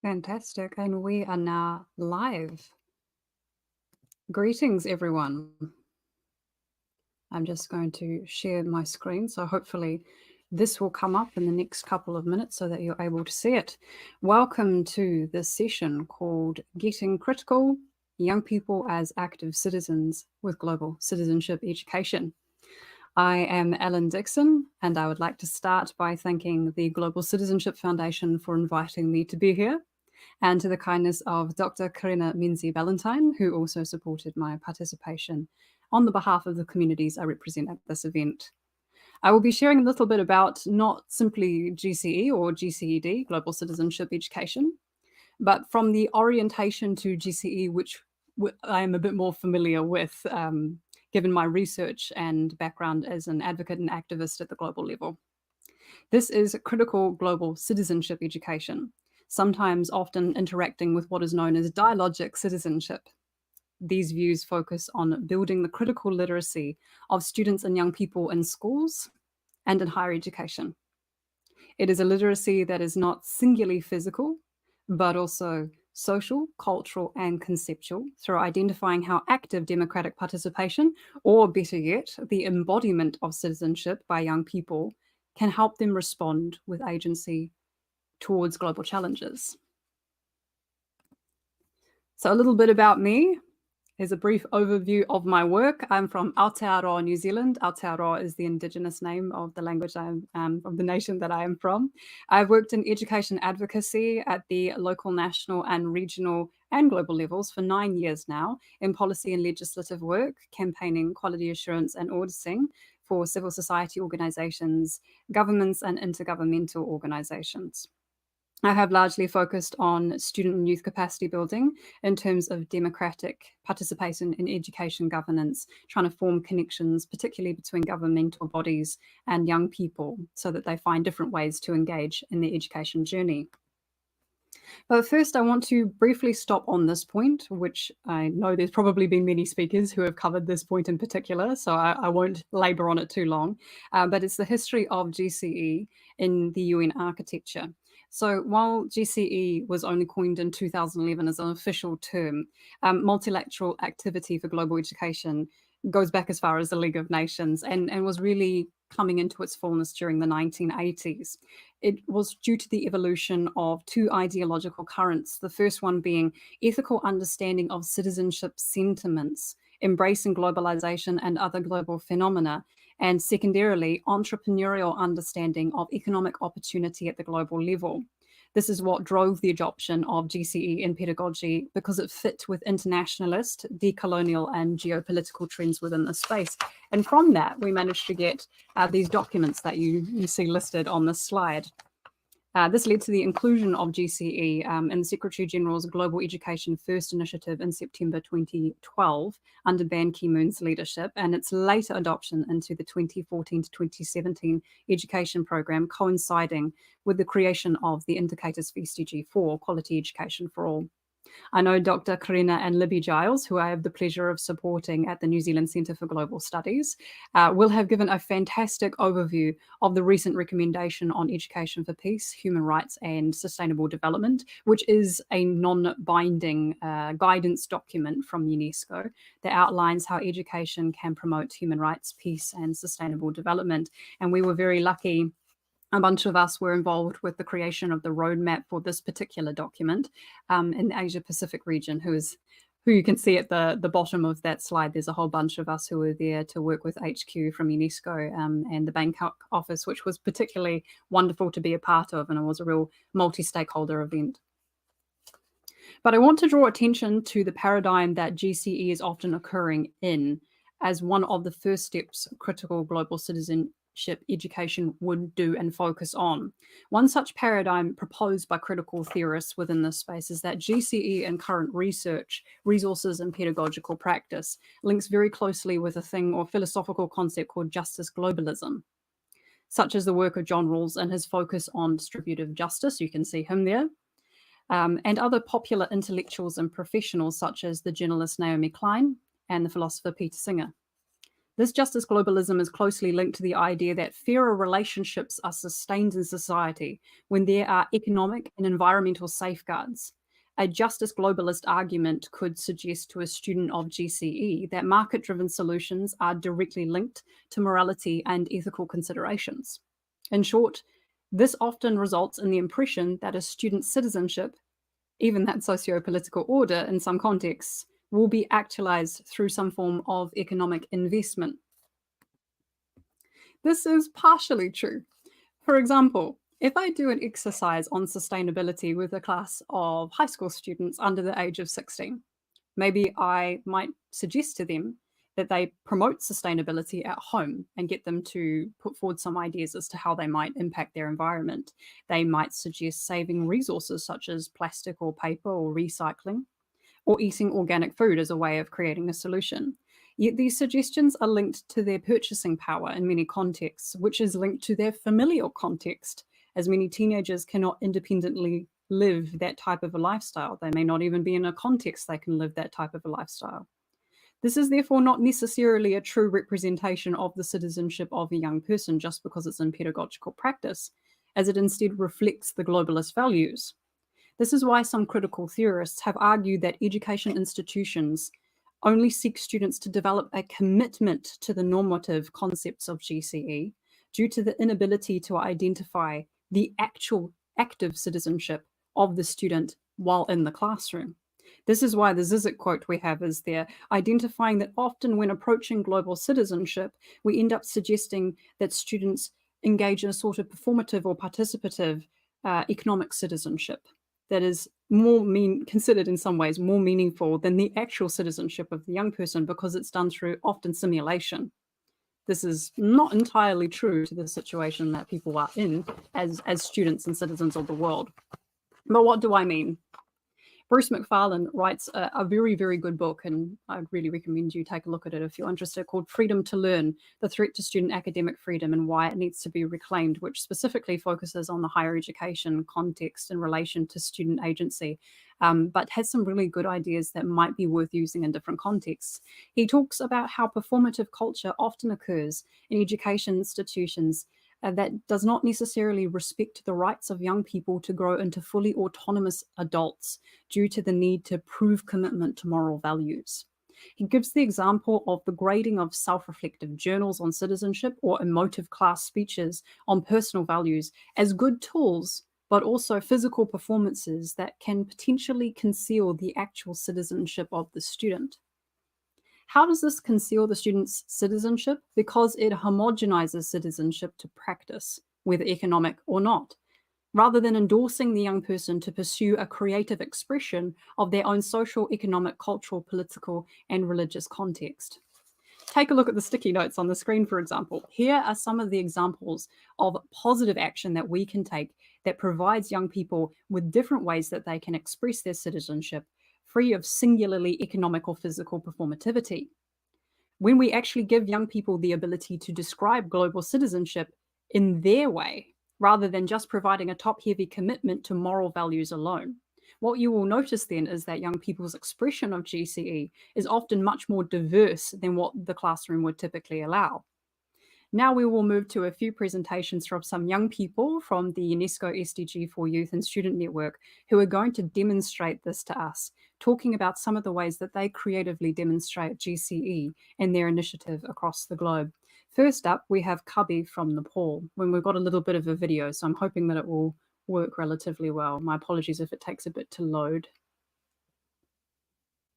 Fantastic. And we are now live. Greetings, everyone. I'm just going to share my screen. So hopefully this will come up in the next couple of minutes so that you're able to see it. Welcome to this session called Getting Critical, Young People as Active Citizens with Global Citizenship Education. I am Ellen Dixon, and I would like to start by thanking the Global Citizenship Foundation for inviting me to be here, and to the kindness of Dr. Karina Minzi-Valentine, who also supported my participation on the behalf of the communities I represent at this event. I will be sharing a little bit about not simply GCE or GCED, Global Citizenship Education, but from the orientation to GCE, which I am a bit more familiar with, given my research and background as an advocate and activist at the global level. This is critical global citizenship education, sometimes often interacting with what is known as dialogic citizenship. These views focus on building the critical literacy of students and young people in schools and in higher education. It is a literacy that is not singularly physical, but also social, cultural, and conceptual through identifying how active democratic participation, or better yet, the embodiment of citizenship by young people, can help them respond with agency towards global challenges. So a little bit about me. Here's a brief overview of my work. I'm from Aotearoa, New Zealand. Aotearoa is the Indigenous name of the language of the nation that I am from. I've worked in education advocacy at the local, national, and regional and global levels for 9 years now in policy and legislative work, campaigning, quality assurance, and auditing for civil society organizations, governments, and intergovernmental organizations. I have largely focused on student and youth capacity building in terms of democratic participation in education governance, trying to form connections, particularly between governmental bodies and young people, so that they find different ways to engage in their education journey. But first, I want to briefly stop on this point, which I know there's probably been many speakers who have covered this point in particular, so I won't labor on it too long. But it's the history of GCE in the UN architecture. So while GCE was only coined in 2011 as an official term, multilateral activity for global education goes back as far as the League of Nations and was really coming into its fullness during the 1980s. It was due to the evolution of two ideological currents, the first one being ethical understanding of citizenship sentiments, embracing globalization and other global phenomena, and secondarily, entrepreneurial understanding of economic opportunity at the global level. This is what drove the adoption of GCE in pedagogy because it fit with internationalist, decolonial, and geopolitical trends within the space. And from that, we managed to get these documents that you see listed on this slide. This led to the inclusion of GCE in the Secretary General's Global Education First initiative in September 2012 under Ban Ki-moon's leadership, and its later adoption into the 2014 to 2017 education program, coinciding with the creation of the indicators for SDG4, Quality Education for All. I know Dr. Karina and Libby Giles, who I have the pleasure of supporting at the New Zealand Centre for Global Studies, will have given a fantastic overview of the recent recommendation on education for peace, human rights and sustainable development, which is a non-binding guidance document from UNESCO that outlines how education can promote human rights, peace and sustainable development. And we were very lucky. A bunch of us were involved with the creation of the roadmap for this particular document in the Asia Pacific region, who you can see at the bottom of that slide. There's a whole bunch of us who were there to work with HQ from UNESCO and the Bangkok office, which was particularly wonderful to be a part of, and it was a real multi-stakeholder event. But I want to draw attention to the paradigm that GCE is often occurring in as one of the first steps critical global citizenship education would do and focus on. One such paradigm proposed by critical theorists within this space is that GCE and current research, resources, and pedagogical practice links very closely with a thing or philosophical concept called justice globalism, such as the work of John Rawls and his focus on distributive justice. You can see him there. And other popular intellectuals and professionals such as the journalist Naomi Klein and the philosopher Peter Singer. This justice globalism is closely linked to the idea that fairer relationships are sustained in society when there are economic and environmental safeguards. A justice globalist argument could suggest to a student of GCE that market-driven solutions are directly linked to morality and ethical considerations. In short, this often results in the impression that a student's citizenship, even that socio-political order in some contexts, will be actualized through some form of economic investment. This is partially true. For example, if I do an exercise on sustainability with a class of high school students under the age of 16, maybe I might suggest to them that they promote sustainability at home and get them to put forward some ideas as to how they might impact their environment. They might suggest saving resources such as plastic or paper or recycling, or eating organic food as a way of creating a solution. Yet these suggestions are linked to their purchasing power in many contexts, which is linked to their familial context, as many teenagers cannot independently live that type of a lifestyle. They may not even be in a context they can live that type of a lifestyle. This is therefore not necessarily a true representation of the citizenship of a young person just because it's in pedagogical practice, as it instead reflects the globalist values. This is why some critical theorists have argued that education institutions only seek students to develop a commitment to the normative concepts of GCE due to the inability to identify the actual active citizenship of the student while in the classroom. This is why the Zizek quote we have is there, identifying that often when approaching global citizenship, we end up suggesting that students engage in a sort of performative or participative economic citizenship that is considered in some ways more meaningful than the actual citizenship of the young person because it's done through often simulation. This is not entirely true to the situation that people are in as students and citizens of the world. But what do I mean? Bruce McFarlane writes a very, very good book, and I'd really recommend you take a look at it if you're interested, called Freedom to Learn, The Threat to Student Academic Freedom and Why It Needs to be Reclaimed, which specifically focuses on the higher education context in relation to student agency, but has some really good ideas that might be worth using in different contexts. He talks about how performative culture often occurs in education institutions that does not necessarily respect the rights of young people to grow into fully autonomous adults due to the need to prove commitment to moral values. He gives the example of the grading of self-reflective journals on citizenship or emotive class speeches on personal values as good tools, but also physical performances that can potentially conceal the actual citizenship of the student. How does this conceal the student's citizenship? Because it homogenizes citizenship to practice, whether economic or not, rather than endorsing the young person to pursue a creative expression of their own social, economic, cultural, political, and religious context. Take a look at the sticky notes on the screen, for example. Here are some of the examples of positive action that we can take that provides young people with different ways that they can express their citizenship free of singularly economic or physical performativity. When we actually give young people the ability to describe global citizenship in their way, rather than just providing a top-heavy commitment to moral values alone, what you will notice then is that young people's expression of GCE is often much more diverse than what the classroom would typically allow. Now we will move to a few presentations from some young people from the UNESCO SDG for Youth and Student Network who are going to demonstrate this to us, talking about some of the ways that they creatively demonstrate GCE and their initiative across the globe. First up, we have Kabi from Nepal, when we've got a little bit of a video, so I'm hoping that it will work relatively well. My apologies if it takes a bit to load.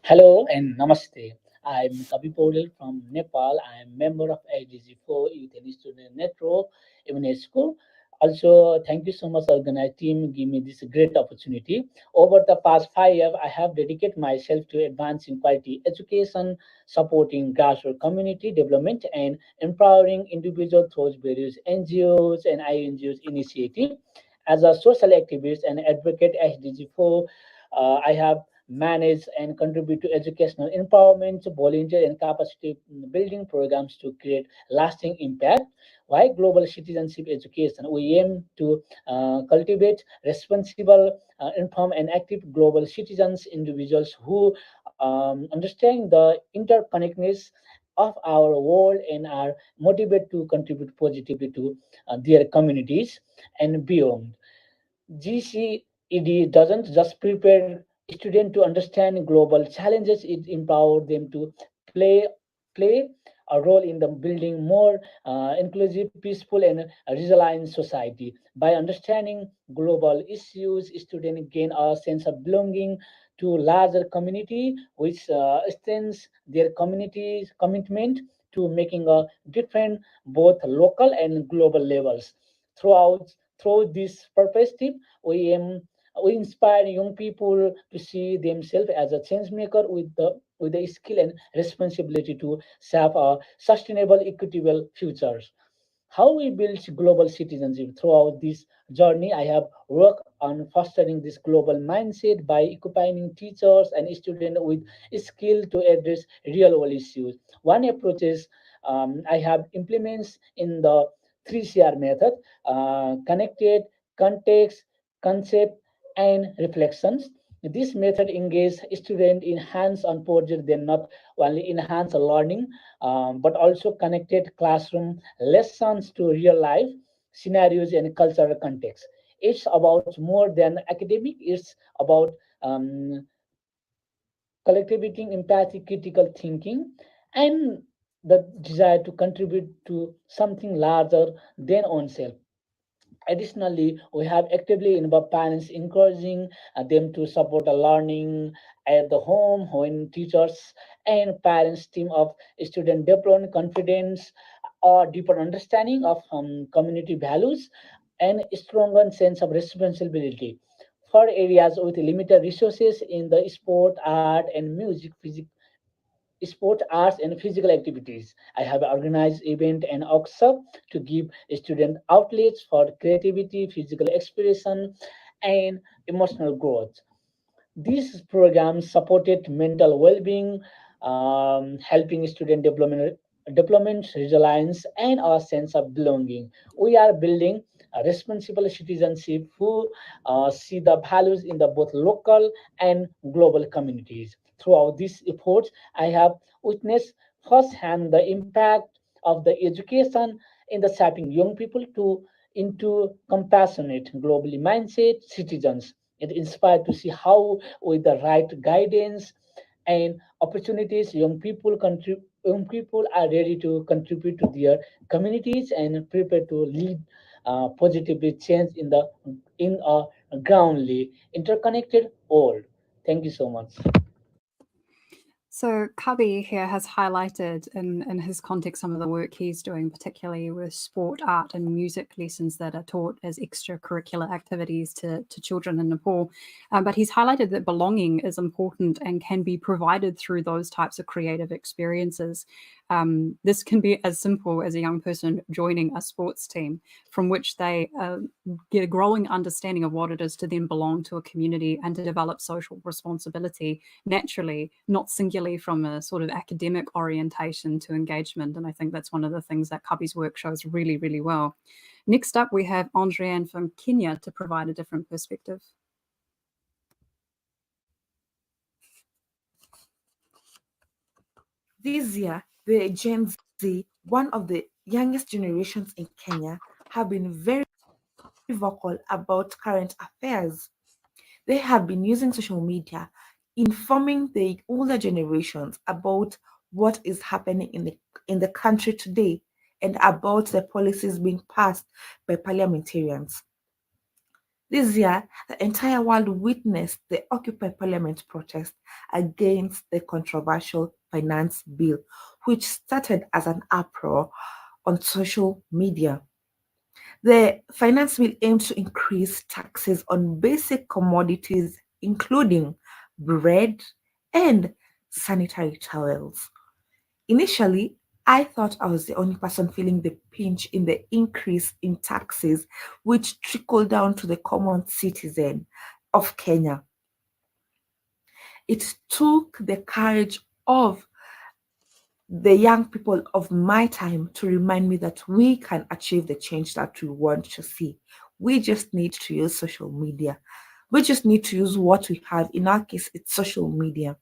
Hello and namaste. I'm Kavi Paudel from Nepal. I am member of SDG4 Youth and Student Network, UNESCO. Also, thank you so much, organized team, give me this great opportunity. Over the past 5 years, I have dedicated myself to advancing quality education, supporting grassroots community development, and empowering individuals through various NGOs and INGOs initiatives. As a social activist and advocate SDG4, I have manage and contribute to educational empowerment, volunteer and capacity building programs to create lasting impact. Why global citizenship education? We aim to cultivate responsible, informed, and active global citizens, individuals who understand the interconnectedness of our world and are motivated to contribute positively to their communities and beyond. GCED doesn't just prepare students to understand global challenges, it empowers them to play play a role in the building more inclusive, peaceful, and resilient society. By understanding global issues, students gain a sense of belonging to larger community, which strengthens their community's commitment to making a difference both local and global levels. Throughout through this perspective, we aim we inspire young people to see themselves as a change maker with the skill and responsibility to shape a sustainable, equitable futures. How we build global citizenship. Throughout this journey, I have worked on fostering this global mindset by equipping teachers and students with skill to address real world issues. One approach is I have implements in the 3CR method: connected, context, concept, and reflections. This method engages students in hands-on projects. They not only enhance learning, but also connected classroom lessons to real life scenarios and cultural context. It's about more than academic. It's about collectivity, empathy, critical thinking, and the desire to contribute to something larger than oneself. Additionally, we have actively involved parents, encouraging them to support a learning at the home when teachers and parents team of student develop confidence or deeper understanding of community values and a stronger sense of responsibility. For areas with limited resources in the sport, art, and music, sport, arts, and physical activities. I have organized event and workshop to give student outlets for creativity, physical expression, and emotional growth. These programs supported mental well-being, helping student development, resilience, and a sense of belonging. We are building a responsible citizenship who see the values in the both local and global communities. Throughout these efforts, I have witnessed firsthand the impact of the education in the shaping young people to into compassionate, globally mindset citizens. It inspired to see how, with the right guidance and opportunities, young people are ready to contribute to their communities and prepared to lead positively change in a groundly interconnected world. Thank you so much. So Cubby here has highlighted in his context some of the work he's doing, particularly with sport, art, and music lessons that are taught as extracurricular activities to children in Nepal. But he's highlighted that belonging is important and can be provided through those types of creative experiences. This can be as simple as a young person joining a sports team from which they get a growing understanding of what it is to then belong to a community and to develop social responsibility naturally, not singularly from a sort of academic orientation to engagement. And I think that's one of the things that Cubby's work shows really, really well. Next up, we have Andriane from Kenya to provide a different perspective. This year, the Gen Z, one of the youngest generations in Kenya, have been very vocal about current affairs. They have been using social media, informing the older generations about what is happening in the country today and about the policies being passed by parliamentarians. This year, the entire world witnessed the Occupy Parliament protest against the controversial finance bill, which started as an uproar on social media. The finance bill aims to increase taxes on basic commodities, including bread and sanitary towels. Initially, I thought I was the only person feeling the pinch in the increase in taxes, which trickled down to the common citizen of Kenya. It took the courage of the young people of my time to remind me that we can achieve the change that we want to see. We just need to use social media. We just need to use what we have. In our case, it's social media.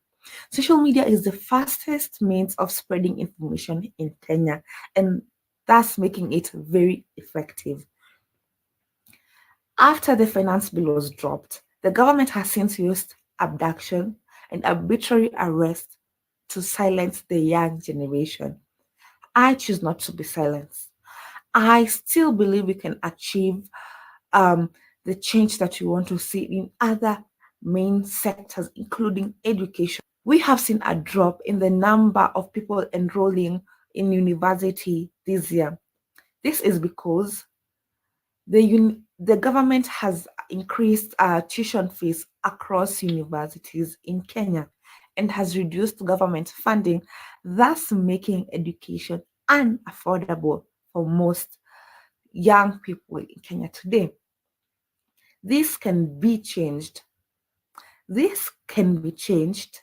Social media is the fastest means of spreading information in Kenya, and thus making it very effective. After the finance bill was dropped, the government has since used abduction and arbitrary arrest to silence the young generation. I choose not to be silenced. I still believe we can achieve um, the change that we want to see in other main sectors, including education. We have seen a drop in the number of people enrolling in university this year. This is because the government has increased tuition fees across universities in Kenya and has reduced government funding, thus making education unaffordable for most young people in Kenya today. This can be changed. This can be changed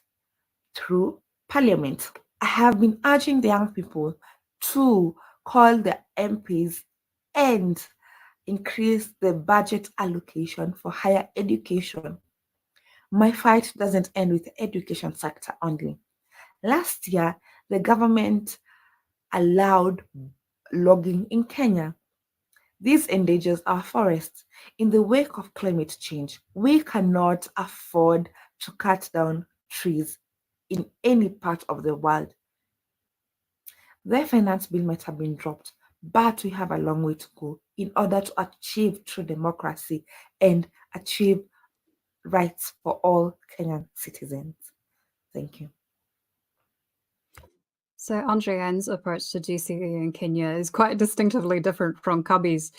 through parliament. I have been urging the young people to call the MPs and increase the budget allocation for higher education. My fight doesn't end with the education sector only. Last year, the government allowed logging in Kenya. This endangers our forests. In the wake of climate change, we cannot afford to cut down trees in any part of the world. Their finance bill might have been dropped, but we have a long way to go in order to achieve true democracy and achieve rights for all Kenyan citizens. Thank you. So Andreanne's approach to GCE in Kenya is quite distinctively different from Kabi's.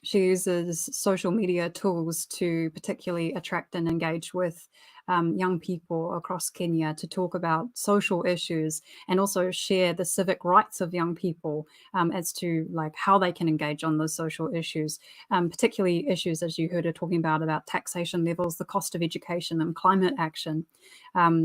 She uses social media tools to particularly attract and engage with young people across Kenya to talk about social issues and also share the civic rights of young people as to like how they can engage on those social issues, particularly issues, as you heard her talking about taxation levels, the cost of education and climate action.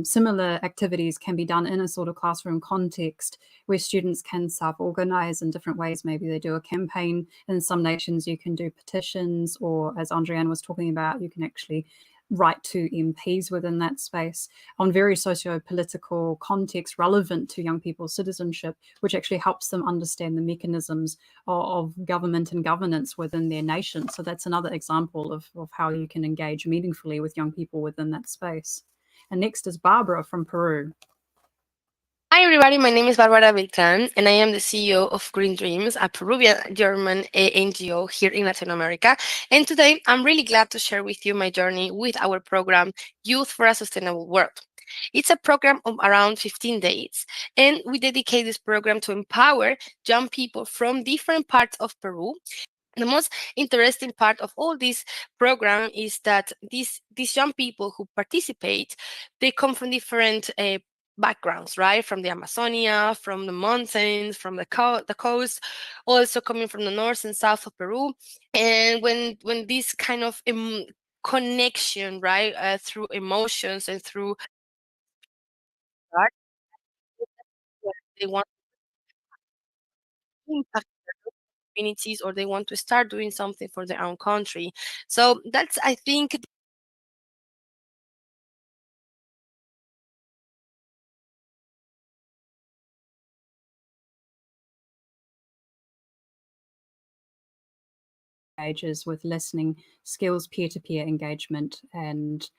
Similar activities can be done in a sort of classroom context where students can self-organize in different ways. Maybe they do a campaign. In some nations, you can do petitions, or as Andreanne was talking about, you can actually write to MPs within that space on very socio-political context relevant to young people's citizenship, which actually helps them understand the mechanisms of government and governance within their nation. So that's another example of how you can engage meaningfully with young people within that space. And next is Barbara from Peru. Hi, everybody. My name is Barbara Beltran, and I am the CEO of Green Dreams, a Peruvian-German NGO here in Latin America. And today, I'm really glad to share with you my journey with our program, Youth for a Sustainable World. It's a program of around 15 days, and we dedicate this program to empower young people from different parts of Peru. The most interesting part of all this program is that these young people who participate, they come from different backgrounds, right? From the Amazonia, from the mountains, from the coast, also coming from the north and south of Peru. And when this kind of connection, right, through emotions and through art, they want to impact communities, or they want to start doing something for their own country. So that's, I think, engages with listening skills, peer-to-peer engagement, and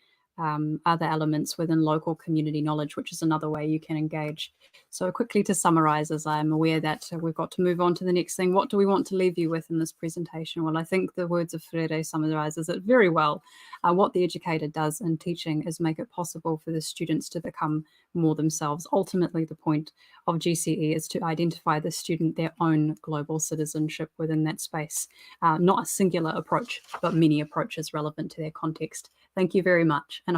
other elements within local community knowledge, which is another way you can engage. So quickly to summarize, as I'm aware that we've got to move on to the next thing, what do we want to leave you with in this presentation? Well, I think the words of Freire summarizes it very well. What the educator does in teaching is make it possible for the students to become more themselves. Ultimately, the point of GCE is to identify the student their own global citizenship within that space. Not a singular approach, but many approaches relevant to their context. Thank you very much. And